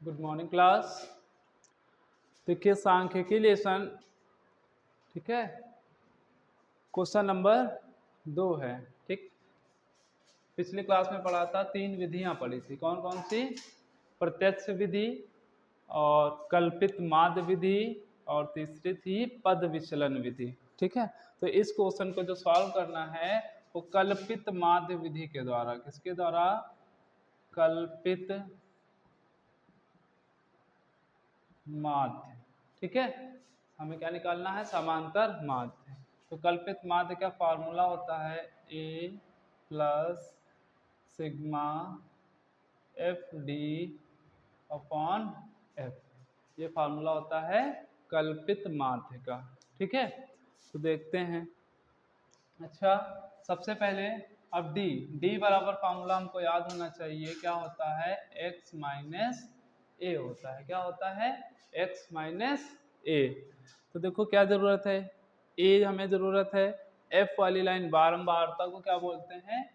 Good morning class. देखिए सांख्यिकी lesson, ठीक है, क्वेश्चन नंबर 2 है। ठीक, पिछली क्लास में पढ़ा था, 3 विधियां पढ़ी थी। कौन कौन सी? प्रत्यक्ष विधि और कल्पित माध्य विधि और तीसरी थी पद विचलन विधि। ठीक है, तो इस क्वेश्चन को जो सॉल्व करना है वो कल्पित माध्य विधि के द्वारा। किसके द्वारा? कल्पित माध्य। ठीक है, हमें क्या निकालना है? समांतर माध्य। तो कल्पित माध्य का फॉर्मूला होता है A plus sigma F D upon F. ये फार्मूला होता है कल्पित माध्य का। ठीक है, तो देखते हैं। अच्छा, सबसे पहले अब डी बराबर फार्मूला हमको याद होना चाहिए। क्या होता है? x माइनस ए होता है। क्या होता है? x माइनस ए। तो देखो क्या जरूरत है? ए हमें जरूरत है। f वाली लाइन बारंबारता को क्या बोलते हैं?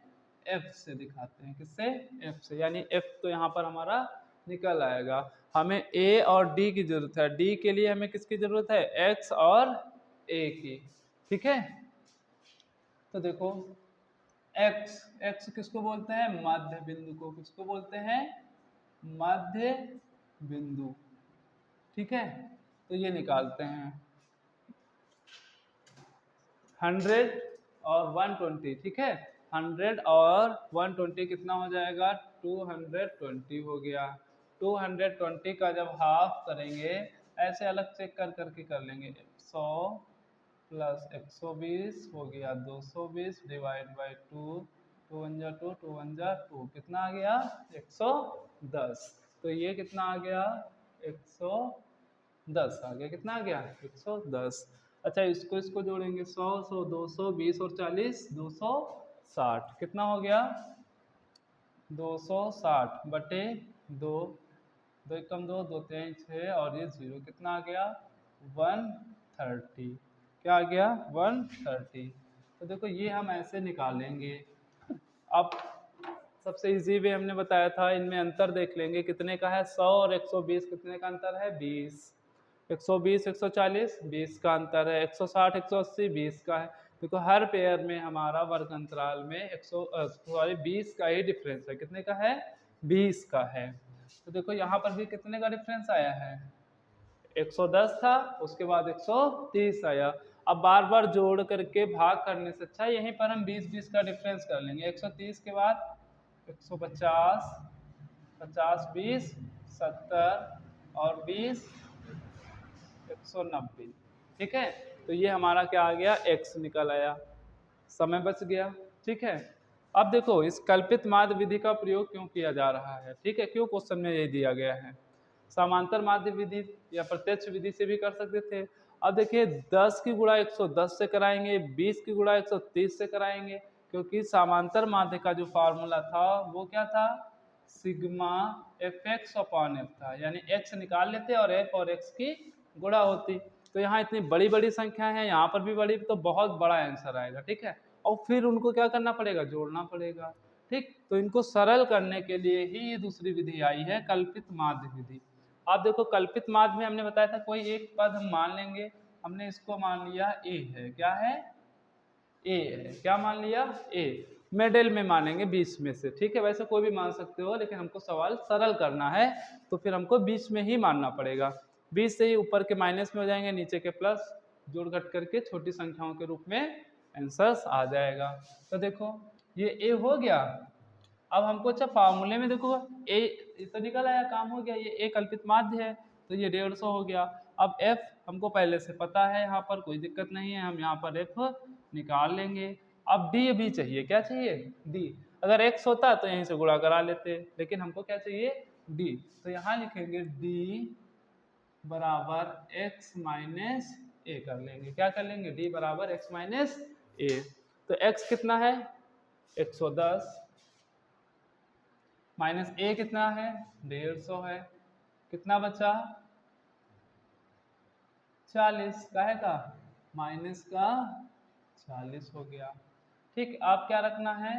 f से दिखाते हैं। किससे? f से। यानी f तो यहाँ पर हमारा निकल आएगा। हमें a और d की जरूरत है। d के लिए हमें किसकी जरूरत है? x और a की। ठीक है, तो देखो x किसको बोलते हैं? मध्य बिंदु को। किसको बोलते हैं? मध्य बिंदु। ठीक है, तो ये निकालते हैं 100 और 120। ठीक है, 100 और 120 कितना हो जाएगा? 220 हो गया। 220 का जब हाफ करेंगे, ऐसे अलग चेक कर करके कर लेंगे। 100 प्लस 120 हो गया 220 डिवाइड बाई 2। 2 1 जा 2, 2 1 जा 2, कितना आ गया? 110। तो ये कितना आ गया? 110 आ गया। कितना आ गया? 110। अच्छा, इसको जोड़ेंगे 100 100 200 20 और 40 260। कितना हो गया? 260 बटे 2। 2 कम 2 2 3 6 और ये 0। कितना आ गया? 130। क्या आ गया? 130। तो देखो ये हम ऐसे निकालेंगे। अब सबसे इजी वे हमने बताया था, इनमें अंतर देख लेंगे कितने का है। 100 और 120 कितने का अंतर है? 20। 120 140 20 का अंतर है। 160 180 20 का है। देखो हर पेयर में हमारा वर्ग अंतराल में 20 का ही डिफरेंस है। कितने का है? 20 का है। तो देखो यहाँ पर भी कितने का डिफरेंस आया है? 110 था, उसके बाद 130 आया। अब बार बार जोड़ करके भाग करने से अच्छा यहीं पर हम 20-20 का डिफरेंस कर लेंगे। 130 के बाद 150, 50 20 70 और 20 190। ठीक है, तो ये हमारा क्या आ गया? x निकल आया। समय बच गया। ठीक है, अब देखो इस कल्पित माध्य विधि का प्रयोग क्यों किया जा रहा है। ठीक है, क्यों क्वेश्चन में ये दिया गया है। समांतर माध्य विधि या प्रत्यक्ष विधि से भी कर सकते थे। अब देखिए 10 की गुणा 110 से कराएंगे, 20 की गुणा 130 से कराएंगे, क्योंकि समांतर माध्य का जो फार्मूला था वो क्या था? Sigma F x upon F था। यानी x निकाल लेते और f और x की गुणा होती। तो यहाँ इतनी बड़ी बड़ी संख्या है, यहाँ पर भी बड़ी, तो बहुत बड़ा आंसर आएगा। ठीक है, और फिर उनको क्या करना पड़ेगा? जोड़ना पड़ेगा। ठीक, तो इनको सरल करने के लिए ही ये दूसरी विधि आई है, कल्पित माध्य विधि। आप देखो कल्पित माध्य में हमने बताया था कोई एक पद हम मान लेंगे। हमने इसको मान लिया a है। क्या है? a है। क्या मान लिया? a। मिडिल में मानेंगे 20 में से। ठीक है, वैसे कोई भी मान सकते हो, लेकिन हमको सवाल सरल करना है तो फिर हमको 20 में ही मानना पड़ेगा। 20 से ही ऊपर के माइनस में हो जाएंगे, नीचे के प्लस, जोड़ घट करके छोटी संख्याओं के रूप में आंसर्स आ जाएगा। तो देखो ये a हो गया। अब हमको अच्छा फार्मूले में देखो ए तो निकल आया, काम हो गया। ये ए कल्पित माध्य है तो ये 150 हो गया। अब एफ हमको पहले से पता है, यहाँ पर कोई दिक्कत नहीं है, हम यहाँ पर एफ निकाल लेंगे। अब डी भी चाहिए। क्या चाहिए? डी। अगर एक्स होता तो यहीं से गुणा करा लेते, लेकिन हमको क्या चाहिए? डी। तो यहाँ लिखेंगे डी बराबर एक्स माइनस ए कर लेंगे। क्या कर लेंगे? डी बराबर एक्स माइनस ए। तो एक्स कितना है? 110 माइनस ए कितना है? 150 है। कितना बचा? 40। काहे का? माइनस का 40 हो गया। ठीक, आप क्या रखना है?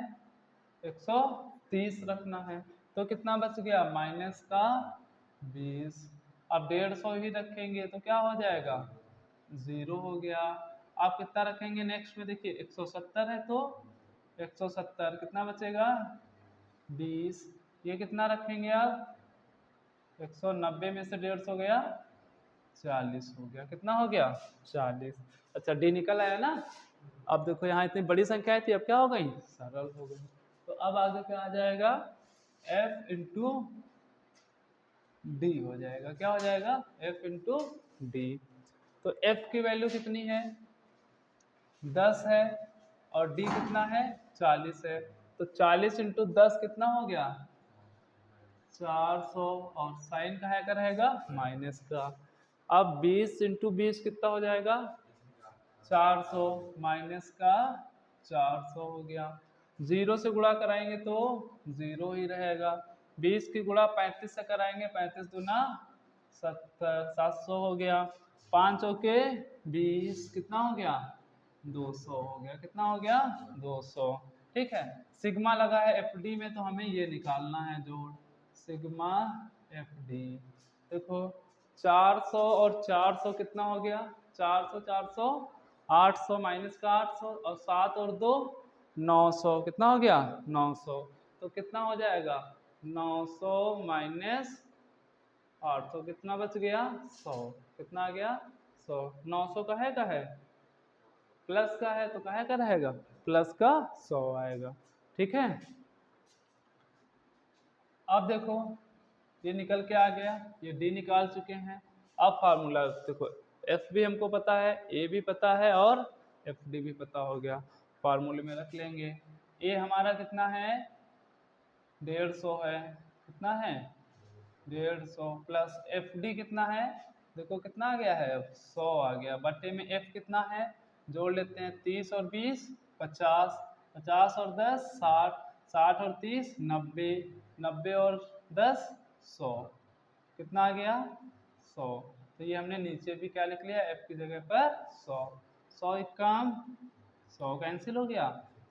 130 रखना है। तो कितना बच गया? माइनस का 20। अब 150 ही रखेंगे तो क्या हो जाएगा, 0 हो गया। आप कितना रखेंगे नेक्स्ट में, देखिए 170 है तो 170 कितना बचेगा, 20। ये कितना रखेंगे आप, 190 में से 150 गया, 40 हो गया। कितना हो गया, 40। अच्छा डी निकल आया ना। अब देखो यहाँ इतनी बड़ी संख्या थी, अब क्या हो गई, सरल हो गई। तो अब आगे क्या आ जाएगा, f इंटू डी हो जाएगा। क्या हो जाएगा, f इंटू डी। तो f की वैल्यू कितनी है, 10 है, और d कितना है, 40 है। तो 40 इंटू 10 कितना हो गया, 400, और साइन का है का रहेगा माइनस का। अब 20 इंटू 20 कितना हो जाएगा, 400, माइनस का 400 हो गया। 0 से गुणा कराएंगे तो 0 ही रहेगा। 20 की गुणा 35 से कराएंगे, 35 दूना 70, 700 हो गया। 5 के 20 कितना हो गया, 200 हो गया। कितना हो गया, 200। ठीक है, सिग्मा लगा है एफडी में तो हमें ये निकालना है जोड़, सिग्मा एफडी। देखो 400 और 400 कितना हो गया, 400 400 800 माइनस का 800, और 7 और 2 900, कितना हो गया, 900। तो कितना हो जाएगा, 900 माइनस 800 कितना बच गया, 100। कितना आ गया, 100। 900 का है प्लस का है, तो कहे का रहेगा, प्लस का 100 आएगा। ठीक है, अब देखो ये निकल के आ गया, ये डी निकाल चुके हैं। अब फार्मूला देखो, एफ भी हमको पता है, ए भी पता है, और एफ डी भी पता हो गया। फार्मूले में रख लेंगे। ए हमारा कितना है, 150 है। कितना है, 150, प्लस एफ डी कितना है, देखो कितना आ गया है, 100 आ गया। बट्टे में एफ कितना है, जोड़ लेते हैं, 30 और 20 50, 50 और 10 60, 60 और 30 90, 90 और 10 100। कितना आ गया, 100। तो ये हमने नीचे भी क्या लिख लिया, एफ की जगह पर 100। 100 एक काम, 100 कैंसिल हो गया,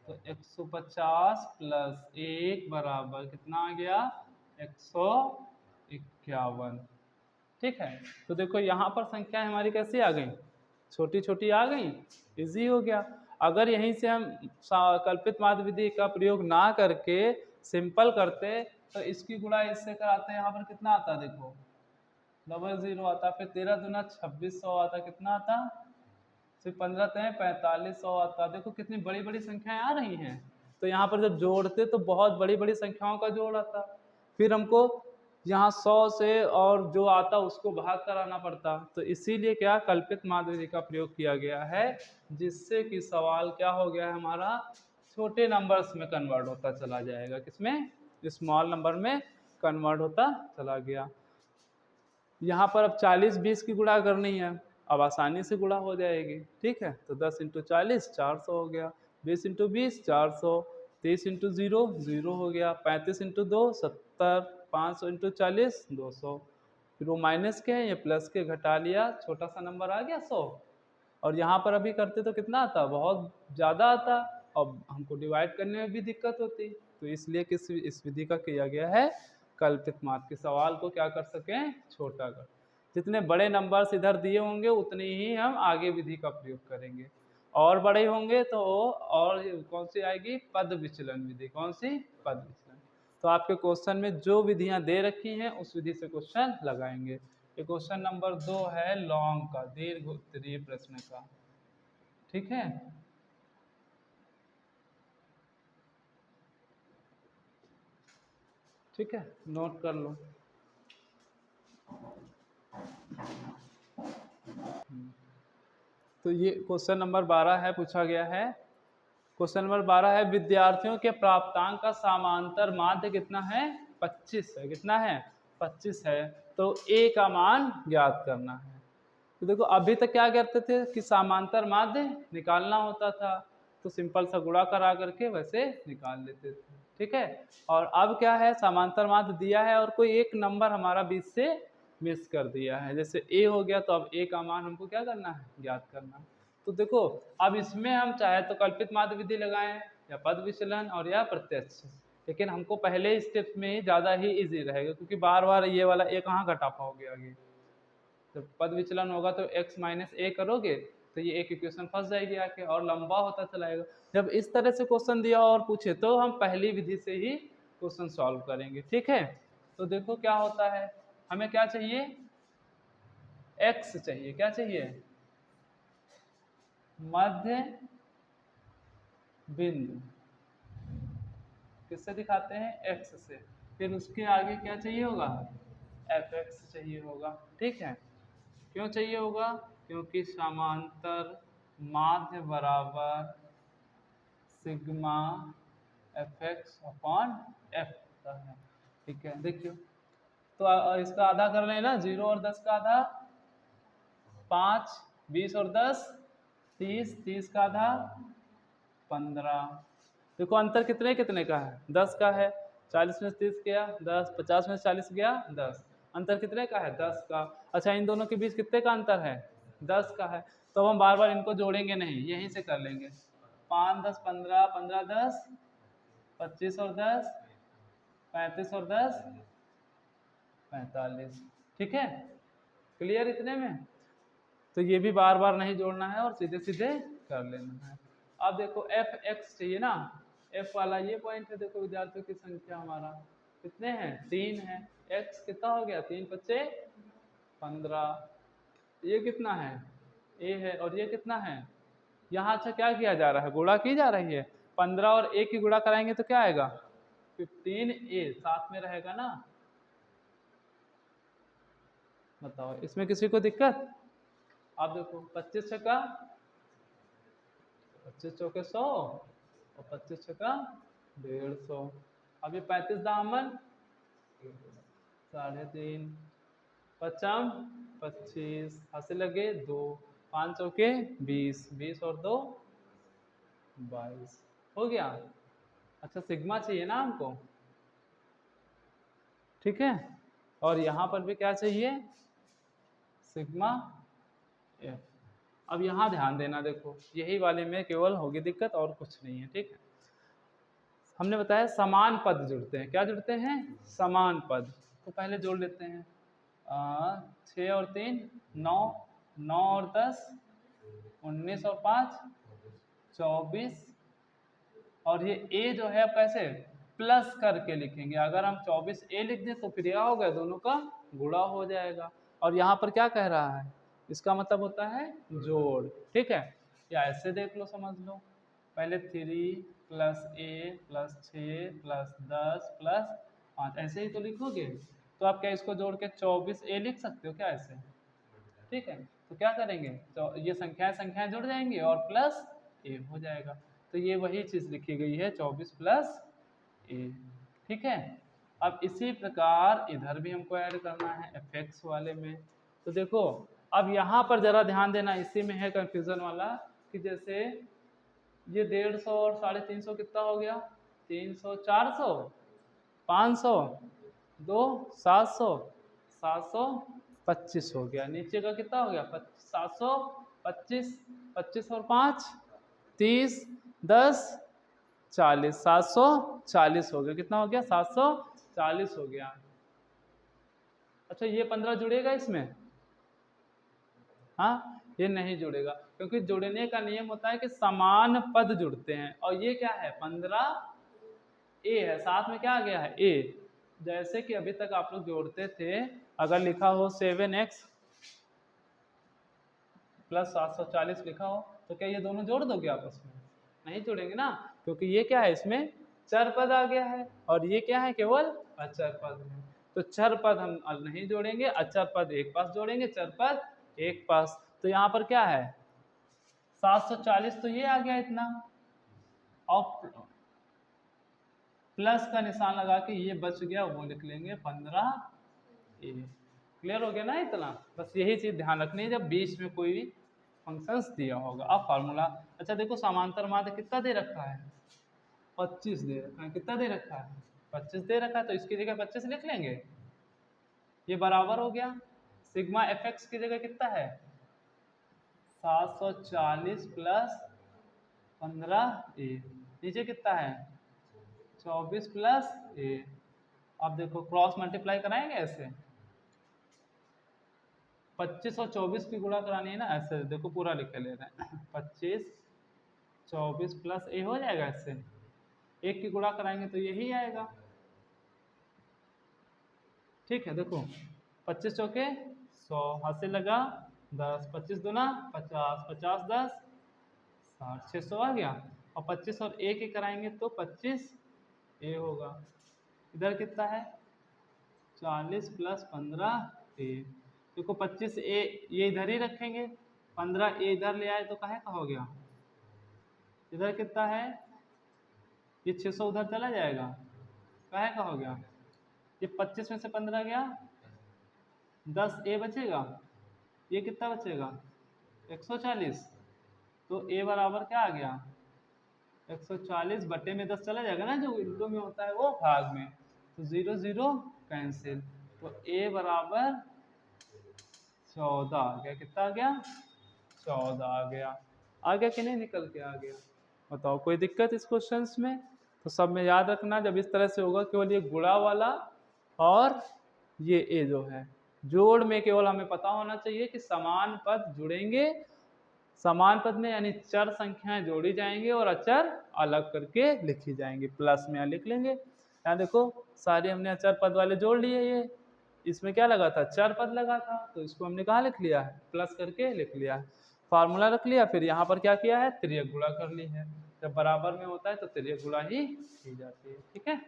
तो 150 प्लस 1 बराबर कितना आ गया, 151। ठीक है, तो देखो यहाँ पर संख्याएं हमारी कैसी आ गई, छोटी छोटी आ गई, इजी हो गया। अगर यहीं से हम कल्पित माध्य विधि का प्रयोग ना करके सिंपल करते तो इसकी गुणा इससे कराते, यहाँ पर कितना आता, देखो 00 आता, फिर 13 दूना 2600 आता, कितना आता, फिर 15 तय 4500 आता। देखो कितनी बड़ी बड़ी संख्याएं आ रही हैं। तो यहाँ पर जब जोड़ते तो बहुत बड़ी बड़ी संख्याओं का जोड़ आता, फिर हमको यहाँ 100 से और जो आता उसको भाग कराना पड़ता। तो इसीलिए क्या कल्पित माध्य विधि का प्रयोग किया गया है, जिससे कि सवाल क्या हो गया है हमारा, छोटे नंबर्स में कन्वर्ट होता चला जाएगा, किसमें, स्मॉल नंबर में कन्वर्ट होता चला गया। यहाँ पर अब 40 20 की गुणा करनी है, अब आसानी से गुणा हो जाएगी। ठीक है, तो 10 इंटू 40 400 हो गया, 20 इंटू 20 400, 30 इंटू 0 0 हो गया, 35 इंटू 2 70, 500 इंटू 40 200। फिर वो माइनस के हैं, ये प्लस के घटा लिया, छोटा सा नंबर आ गया 100। और यहाँ पर अभी करते तो कितना आता, बहुत ज़्यादा आता, और हमको डिवाइड करने में भी दिक्कत होती। तो इसलिए किस इस विधि का किया गया है, कल्पित माध्य के सवाल को क्या कर सकें, छोटा कर। जितने बड़े नंबर्स इधर दिए होंगे उतनी ही हम आगे विधि का प्रयोग करेंगे, और बड़े होंगे तो और कौन सी आएगी, पद विचलन विधि। कौन सी, पद विचलन। तो आपके क्वेश्चन में जो विधियां दे रखी हैं उस विधि से क्वेश्चन लगाएंगे। ये क्वेश्चन नंबर 2 है लॉन्ग का, दीर्घ उत्तरीय प्रश्न का। ठीक है, ठीक है, नोट कर लो। तो ये क्वेश्चन नंबर 12 है, पूछा गया है। क्वेश्चन नंबर 12 है, विद्यार्थियों के प्राप्तांक का समांतर माध्य कितना है, 25 है। कितना है, 25 है। तो ए का मान ज्ञात करना है। तो देखो अभी तक क्या करते थे कि समांतर माध्य निकालना होता था, तो सिंपल सा गुणा करा करके वैसे निकाल लेते थे। ठीक है, और अब क्या है, समांतर माध्य दिया है और कोई एक नंबर हमारा बीच से मिस कर दिया है, जैसे ए हो गया, तो अब ए का मान हमको क्या करना है, ज्ञात करना है। तो देखो अब इसमें हम चाहे तो कल्पित माध्य विधि लगाएं, या पद विचलन, और या प्रत्यक्ष। लेकिन हमको पहले स्टेप में ज़्यादा ही इजी रहेगा, क्योंकि बार बार ये वाला ए कहाँ घटा पाओगे आगे। जब पद विचलन होगा तो x माइनस ए करोगे तो ये एक इक्वेशन फंस जाएगी आके और लंबा होता चलाएगा। जब इस तरह से क्वेश्चन दिया और पूछे तो हम पहली विधि से ही क्वेश्चन सॉल्व करेंगे, ठीक है। तो देखो क्या होता है, हमें क्या चाहिए, x चाहिए, क्या चाहिए, मध्य बिंदु। किससे दिखाते हैं, x से। फिर उसके आगे क्या चाहिए होगा, fx चाहिए होगा, ठीक है। क्यों चाहिए होगा, क्योंकि समांतर माध्य बराबर सिग्मा fx अपॉन f होता है, ठीक है। देखियो तो इसका आधा कर लेना, 0 और 10 का आधा 5, 20 और 10 30, 30 का आधा 15। देखो अंतर कितने कितने का है, 10 का है। 40 में से 30 गया 10, 50 में से 40 गया 10, अंतर कितने का है, 10 का। अच्छा इन दोनों के बीच कितने का अंतर है, 10 का है। तो हम बार बार इनको जोड़ेंगे नहीं, यहीं से कर लेंगे। 5 10 15, 15 10 25 और 10 35 और 10 45, ठीक है। क्लियर इतने में। तो ये भी बार बार नहीं जोड़ना है और सीधे सीधे कर लेना है। अब देखो एफ एक्स चाहिए ना, एफ वाला ये पॉइंट है। देखो विद्यार्थियों की संख्या हमारा कितने हैं, 3 है। एक्स कितना हो गया, 3 बच्चे 15। ये कितना है, ए है। और ये कितना है, यहाँ अच्छा क्या किया जा रहा है, गुणा की जा रही है। 15 और ए की गुणा कराएंगे तो क्या आएगा, 15a साथ में रहेगा ना। बताओ इसमें किसी को दिक्कत। आप देखो 25 छक्का 25 चौके 100 और 25 छक्का 150। अब ये 35 दामन 3.5 पचम 25 हाथ से लगे 2, 5 चौके 20, 20 और 2 22 हो गया। अच्छा सिग्मा चाहिए ना हमको, ठीक है। और यहाँ पर भी क्या चाहिए, सिग्मा एफ। अब यहाँ ध्यान देना, देखो यही वाले में केवल होगी दिक्कत और कुछ नहीं है, ठीक है। हमने बताया समान पद जुड़ते हैं, क्या जुड़ते हैं, समान पद। तो पहले जोड़ लेते हैं, 6 और 3 9, 9 और 10 19 और 5 24। और ये a जो है कैसे प्लस करके लिखेंगे। अगर हम 24a लिख दें तो फिर क्या होगा, दोनों का गुणा हो जाएगा। और यहाँ पर क्या कह रहा है, इसका मतलब होता है जोड़, ठीक है। या ऐसे देख लो, समझ लो, पहले 3 plus a plus 6 plus 10 plus 5 ऐसे ही तो लिखोगे। तो आप क्या इसको जोड़ के 24a लिख सकते हो क्या ऐसे, ठीक है। तो क्या करेंगे, तो ये संख्याएं जुड़ जाएंगी और प्लस a हो जाएगा। तो ये वही चीज़ लिखी गई है 24 प्लस a, ठीक है। अब इसी प्रकार इधर भी हमको ऐड करना है fx वाले में। तो देखो अब यहाँ पर जरा ध्यान देना, इसी में है कंफ्यूजन वाला कि जैसे ये 150 और 350 कितना हो गया, 300 400 500 2 700 725 हो गया। नीचे का कितना हो गया, 725, 25 और 5 30 10 40 740 हो गया। कितना हो गया, 740 हो गया। अच्छा ये 15 जुड़ेगा इसमें, हाँ ये नहीं जुड़ेगा, क्योंकि जुड़ने का नियम होता है कि समान पद जुड़ते हैं। और ये क्या है, 15 ए है, साथ में क्या आ गया है ए। जैसे कि अभी तक आप लोग जोड़ते थे, अगर लिखा हो 7x प्लस 740 लिखा हो तो क्या ये दोनों जोड़ दोगे आपस में, नहीं जोड़ेंगे ना, क्योंकि ये क्या है, इसमें चर पद आ गया है और ये क्या है, केवल अचर पद है। तो चर पद हम नहीं जोड़ेंगे, अचर पद एक पास जोड़ेंगे, चर पद एक पास। तो यहाँ पर क्या है 740, तो ये आ गया इतना, और प्लस का निशान लगा के ये बच गया, वो लिख लेंगे 15a। क्लियर हो गया ना इतना। बस यही चीज ध्यान रखनी है जब बीच में कोई फंक्शंस दिया होगा। अब फार्मूला, अच्छा देखो समांतर माध्य कितना दे रखा है, 25 दे रखा है। कितना दे रखा है, 25 दे रखा है, तो इसकी जगह 25 लिख लेंगे। ये बराबर हो गया सिग्मा fx की जगह कितना है, 740 प्लस 15a। नीचे कितना है 24 प्लस ए। अब देखो क्रॉस मल्टीप्लाई कराएंगे ऐसे, 25 और 24 की गुणा करानी है ना, ऐसे देखो पूरा लिख के ले रहे हैं 25 24 प्लस ए हो जाएगा, इससे एक की गुणा कराएंगे तो यही आएगा। ठीक है, देखो 25 चौके 100, हाथ से लगा 10, 25 दूना 50, 50 10 60, 600 आ गया। और 25 और ए के कराएंगे तो 25 ए होगा। इधर कितना है 40 प्लस 15 ए। देखो 25 ए ये इधर ही रखेंगे, 15 ए इधर ले आए तो काहे का हो गया, इधर कितना है ये 600 उधर चला जाएगा, काहे का हो गया, ये 25 में से 15 गया 10 ए बचेगा, ये कितना बचेगा 140। तो ए बराबर क्या आ गया 140 बटे में 10 चला जाएगा ना, जो इंटू में होता है वो भाग में, तो 0 0 कैंसिल। तो ए बराबर 14 आ गया। कितना आ गया 14 आ गया। आ गया कि नहीं, निकल के आ गया। बताओ कोई दिक्कत इस क्वेश्चंस में? तो सब में याद रखना, जब इस तरह से होगा केवल ये गुणा वाला और ये ए जो है, जोड़ में केवल हमें पता होना चाहिए कि समान पद जुड़ेंगे, समान पद में यानी चर संख्याएं जोड़ी जाएंगी और अचर अलग करके लिखी जाएंगी, प्लस में लिख लेंगे। यहाँ देखो सारे हमने अचर पद वाले जोड़ लिए, ये इसमें क्या लगा था चर पद लगा था, तो इसको हमने कहाँ लिख लिया है प्लस करके लिख लिया है, फार्मूला रख लिया। फिर यहाँ पर क्या किया है तिर्यक गुणा कर ली है, जब बराबर में होता है तो तिर्यक गुणा ही की जाती है। ठीक है।